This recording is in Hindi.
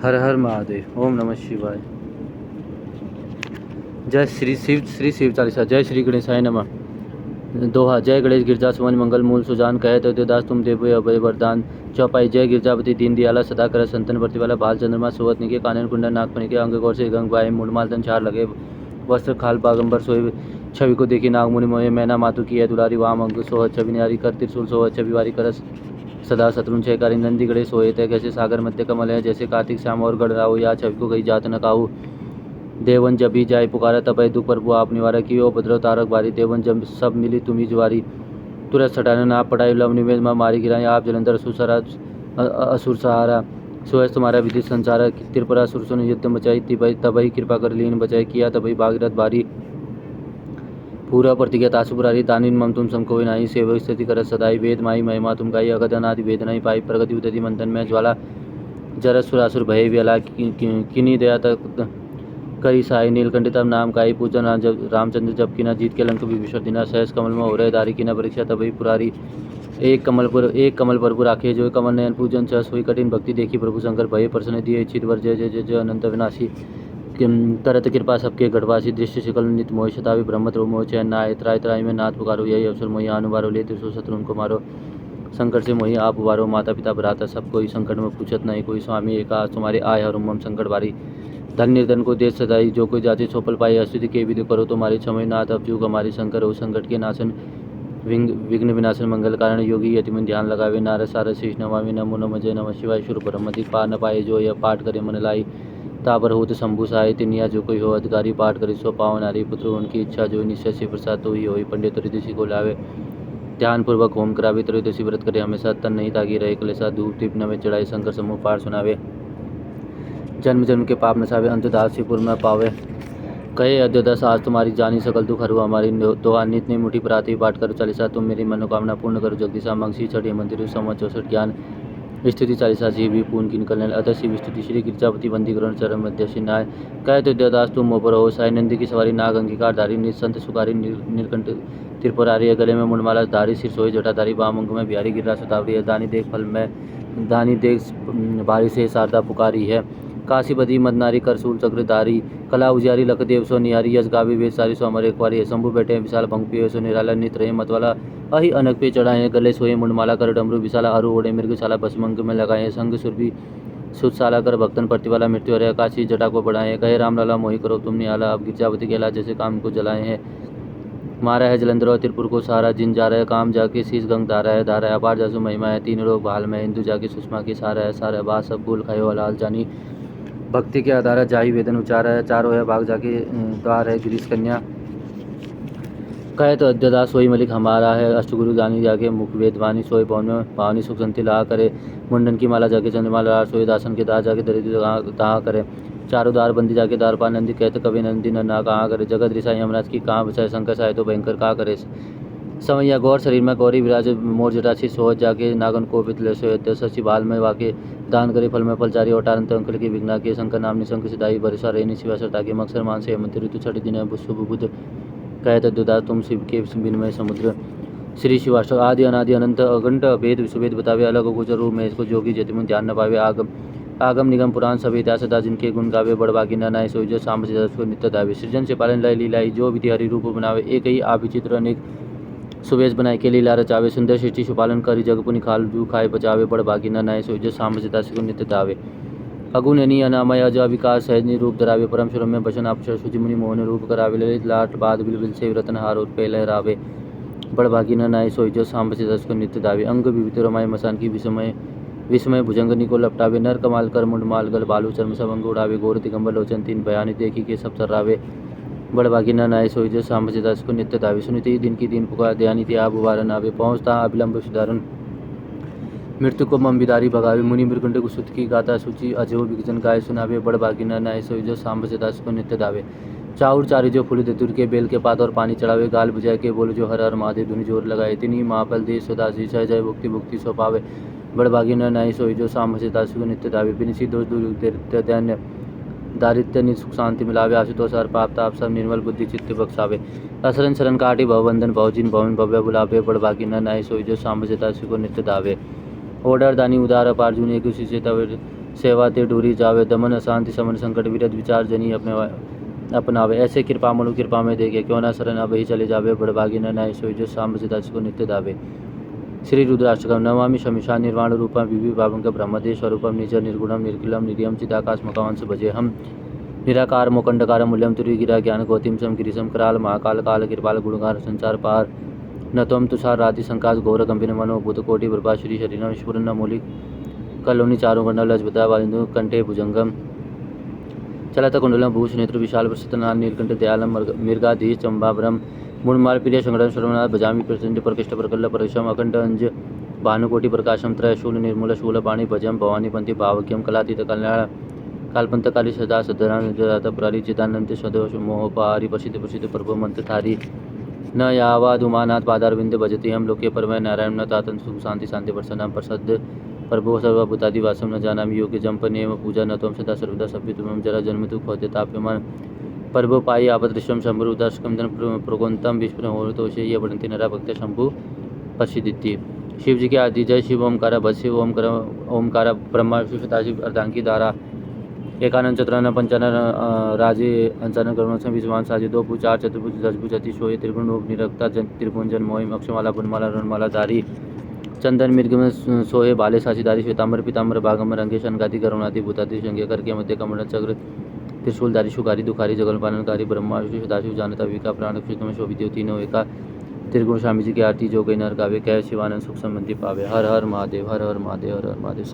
हर हर महादेव। ओम नमः शिवाय। जय श्री शिव चालीसा। जय श्री गणेशाय नमः। दोहा। जय गणेश गिरजा सुमन मंगल मूल सुजान कहे तो दास तुम देव अभय वरदान। चौपाई। जय गिरजापति दीन दयाला सदा कर संतन प्रतिवाला बाल चंद्रमा सुवत निके कानन कुंडन नागफनी के अंग गौर से गंग बाय मूलमाल तन चार लगे वस्त्र खाल बागंबर सोए छवि को देखी नाग मुनि मोहे मैना मातु की है दुलारी वाम अंग सोह छवि नारी कर त्रिशूल सोह छवि वारी करस सदा शत्रुन छयकारी नंदी गड़े सोए थे कैसे सागर मध्य कमल है जैसे कार्तिक श्याम और गढ़ राहु या छवि को गई जात न काहू। देवन जब ही जाय पुकारा तपय दुख पर आप निवारा की ओ भद्रव तारक बारी देवन जब सब मिली तुम्ही जुआरी तुरंत सटाने नाप पटाई लव निवेद मारी गिराई आप जलंधर सुसरा असुर सहारा सोयस तुम्हारा विधि संसारा त्रिपुरा सुरसुन युद्ध मचाई तबही कृपा कर लीन बचाई किया तबही भागीरथ भारी पूरा प्रतिज्ञा तासुपुरारी तानिन मम तुम समको नाई सेवक स्थिति कर सदाई वेद माई महिमा तुम गाई अगध अनादि वेद नहीं पाई प्रगति उदति मंथन में ज्वाला जरसुरासुर भय व्यला किनी दया तक करी साई नीलकंठ तब नाम काई पूजन रामचंद्र जब किना जीत के लंक विभीषण दिना सहस कमल में हो रहे दारी किना परीक्षा तभी पुरारी एक कमल पर राखे जो कमल नयन पूजन चस हुई कठिन भक्ति देखी प्रभु शंकर भय प्रसन्न दिए इच्छित वर जय जय जय जय अनंत विनाशी तरत कृपा सबके गढ़वासी दृष्टि शिकल नित मोह शतावी ब्रह्म ध्रुव मोह चैन नाय त्राय त्राय में नाथ पुकारो यही अवसर मोहि अनुवारो ले त्रिशूल शत्रु उनको मारो संकट से मोहि आप उबारो माता पिता भ्राता सब कोई संकट में पूछत नहीं कोई स्वामी एका तुम्हारे आय हर मम संकट बारी धन निर्धन को देश सदाई जो कोई जाति छोपल पाई अस्तुति के विधि करो तुम्हारी क्षमय नाथ अब जुग हमारी शंकर हो संकट के नाशन विघ्न विनाशन मंगल कारण योगी यतिमन ध्यान लगावे नारद सारद शीष नमामि नमो नमः जय नमः शिवाय शुर ब्रह्म पा न पाए जो यह पाठ करे मन लाई ताबर होत शंभु सहाय तिनिया जो कोई हो अधिकारी पाठ करे सो पावन नारी पुत्र उनकी इच्छा जो निश्चय से प्रसाद तो ही हो पंडित ऋषि को लावे ध्यान पूर्वक होम करावे त्रयोदशी व्रत करे हमेशा तन नहीं ताकि रहे कलेसा धूप दीप नवे चढ़ाई शंकर समूह पाठ सुनावे जन्म जन्म के पाप नसावे अंत दासीपुर में पावे कहे अद्योदश आज तुम्हारी जानी सकल दुख हरु हमारी दोहा नित्य मुठी प्राति पाठ करो चालीसा तुम मेरी मनोकामना पूर्ण करो जगदीशा मंगसी चढ़ी मंदिर सम 64 ज्ञान स्तुति चालीसा जी भी पूर्ण की निकलने अतः शिव स्तुति श्री गिरजापति बंदी ग्रहण चरण मध्य सिन्हाय कहे तो देवदास तुम मोपर हो साई नंदी की सवारी नाग अंगीकार धारी निसंत सुकारी नीलकंठ त्रिपुरारी गले में मुंडमाला धारी सिर सोई जटाधारी वाम अंग में बिहारी गिरा सुतावरी दानी देख फल में दानी देख भारी से शारदा पुकारी है काशी बदी मदनारी करसूल चक्रधारी कला उजियारी लखदेव सो निहारी यश गावी वेद सारी सो अमर एक है शंभु बैठे विशाल भंग पियो सो निराला नित रहे मतवाला अहि अनक पे चढ़ाए गले सोए मुंडमाला कर डमरू विशाला अरु ओढ़े मृगशाला भस्मंग में लगाए संग सुरभि सुदशाला कर भक्तन प्रतिवाला मृत्यु हरे काशी जटा को बढ़ाए कहे राम लाला मोहि करो तुम निहाला अब गिरजावती के ला जैसे काम को जलाए हैं मारा है जलंधर और त्रिपुर को सहारा जिन जा रहा है काम जाके शीश गंग धारा है धारा है अपार जासु महिमा है तीन लोग बहाल में हिंदू जाके सुषमा की सारा है सारा बात सब भूल खायो हलाल जानी भक्ति के आधार जाही वेदन उचारा है चारों है बाग जाके द्वार है गिरीश कन्या कहे तो अद्यदास सोई मलिक हमारा है अष्टगुरु जानी जाके मुख वेदवानी सोई पावनी सुख संति ला करे मुंडन की माला जाके चंद्रमाला सोई दासन के दास जाके दरिद्र तहाँ करे चारों द्वार बंदी जाके द्वार पा नंदी कहते कभी नंदी ना कहाँ करे जगत ऋषा यमराज की कहाँ बचाए शंकर साय तो भयंकर कहाँ करे समैया गौर शरीर में गौरी विराज मोर जटासी सोहत जाके नागन को पितले सोहत सची बाल में वाके दान करे फल में फलचारी और टारंत अंकल की विघ्ना के शंकर नाम निशंक सिदाई बरसा रेनी शिवा सरता के मक्सर मान से हेमंत ऋतु छठी दिन शुभ बुध कहते दुदा तुम शिव के बिनमय समुद्र श्री शिवाष्टक आदि अनादि अनंत अगंट भेद विश्वभेद बतावे अलग गोचर रूप में इसको जोगी जतिमुन ध्यान न पावे आगम निगम पुराण सब इतिहास सदा जिनके गुण गावे बड़बागी न नाय सोई जो साम को नित्य दावे सृजन से पालन लाई लीलाई जो विधि हरि रूप बनावे एक ही आप विचित्र अनेक सुवेश बनाए के लीला रचावे सुंदर सृष्टि सुपालन करी जग पुनि खाल जू खाए बचावे बड़ बागी न नाय सोई जो साम को नित्य दावे अगुणनी अनामय अज विकास सहजनी रूप धरावे परम शुरम में बचन अक्षर सुजि मुनि मोहन रूप करावे ललित लाट बाद बिल से रतन हार और पे लहरावे बड़ भागी न नाय सोई जो साम को नित्य दावे अंग विविध रमाय मसान की विस्मय भुजंगनी को लपटावे नर कमाल कर मुंड माल गल बालू चर्म सब अंग उड़ावे गोर दिगंबर लोचन तीन बयानी देखी के सब सर्रावे बड़ भागी न नाय सोई जो साम को नित्य दावे सुनिति दिन की दिन पुकार दयानी थी आप उबारन आवे पहुँचता अविलंब सुधारण मृत्यु को मम बिदारी भगावे मुनि मृकुंड को सुत की गाता सूची अजो विजन गाय सुनावे बड़ भागी न नाय सोई जो साम को नित्य दावे चाउर चारी जो फूल धतुर के बेल के पात और पानी चढ़ावे गाल बुझाए के बोलो जो हर हर महादेव धुनि जोर लगाए तिनी महाफल दे सदासी जय जय भुक्ति भुक्ति सो पावे बड़ भागी न नाय सोई जो साम को नित्य दावे बिनसी दोष दूर दैन्य दारिद्र्य निसुख शांति मिलावे आशुतोष हर पाप ताप सब निर्मल बुद्धि चित्त बख्शावे असरन शरण काटी भवबंधन भवजिन भवन भव्य बुलावे बड़ भागी न नाय सोई जो साम को नित्य दावे ऑर्डर दानी उदार अपार जून एक उसी से सेवा ते डूरी जावे, दमन अशांति समन संकट विरत विचार जनी अपनावे। ऐसे कृपा मनु कृपा में देखे, क्यों ना शरण अब ही चले जावे, बड़भागी न नाय सोई जो सांब सिदास को नित्य दावे। श्री रुद्राष्टकम। नमामि शमिशा निर्वाण रूपम विभि भावंक ब्रह्मदे स्वरूपम निज निर्गुणम निर्किलम निर्यम चिदाकाशमकांश भजे हम। निराकार मोकंडकार मूल्यम तुरीगिरा ज्ञान गौतिम सम गिरीशम कराल महाकाल काल कृपाल गुणगार संचार पार न तम तुषार राति संकाश गौर गंभीर मनो भूत कोटि प्रभा श्री शरीरम स्फुरन मौलिक कलोनी चारों गंडल अजबता वालिंदु कंठे भुजंगम चलत कुंडलम भूष नेत्र विशाल प्रसन्नान नीलकंठ दयालम मृगाधीश चंबावरम मूणमाल प्रिय संगठन सर्वनाथ भजामी प्रचंड प्रकृष्ट प्रकल्ल परिश्रम अखंड अंज भानुकोटि प्रकाशम त्रय शूल निर्मूल शूल पाणी भजम भवानी पंथी भावक्यम कलातीत कल्याण कालपंतकाली सदा सदनानंद पुरारी चिदानंद सदोष मोहपारी प्रसिद्ध प्रसिद्ध प्रभु मंत्र थारी न यावाद उमानाथ पादारविंद भजति हम लोके परमय नारायण न तातन सुख शांति शांति प्रसन्नम प्रसद्ध प्रभो सर्वभूतादि वासम न जानामि योग्य जंप नेम पूजा न तम सदा सर्वदा सभ्य तुम जरा जन्म दुख होते ताप्यमान पर्व पाई आपदृश्यम शंभु उदास्कम धन प्रोगोन्तम विष्णु होतोषे ये बढ़ती नरा भक्त शंभु प्रसिद्धि। शिव जी की आदि जय शिव ओमकारा भज शिव ओमकारा ब्रह्मा विष्णु सदाशिव अर्धांगी धारा एकानंद चतुरानन पंचानन राजे अंचानन कर्मसं विजवान साजे दो भुज चार चतुर्भुज दशभुज अति सोये त्रिगुण रूप निरक्ता त्रिभुवन मोहिम अक्षमाला गुणमाला रणमाला धारी चंदन मृगम सोहे बाले साचीदारी श्वेतांबर पीतांबर बागंबर रंगे शनगाति करुणाति भूताति शंगे करके मध्य कमल चक्र त्रिशूलधारी शुकारी दुखारी जगलपालनकारी ब्रह्मा विष्णु सदाशिव जानता विका प्राण क्षितम शोभित तीनों एका त्रिगुण स्वामी जी की आरती जो गई नर गावे कह शिवानंद सुख संबंधी पावे। हर हर महादेव हर हर महादेव हर हर महादेव।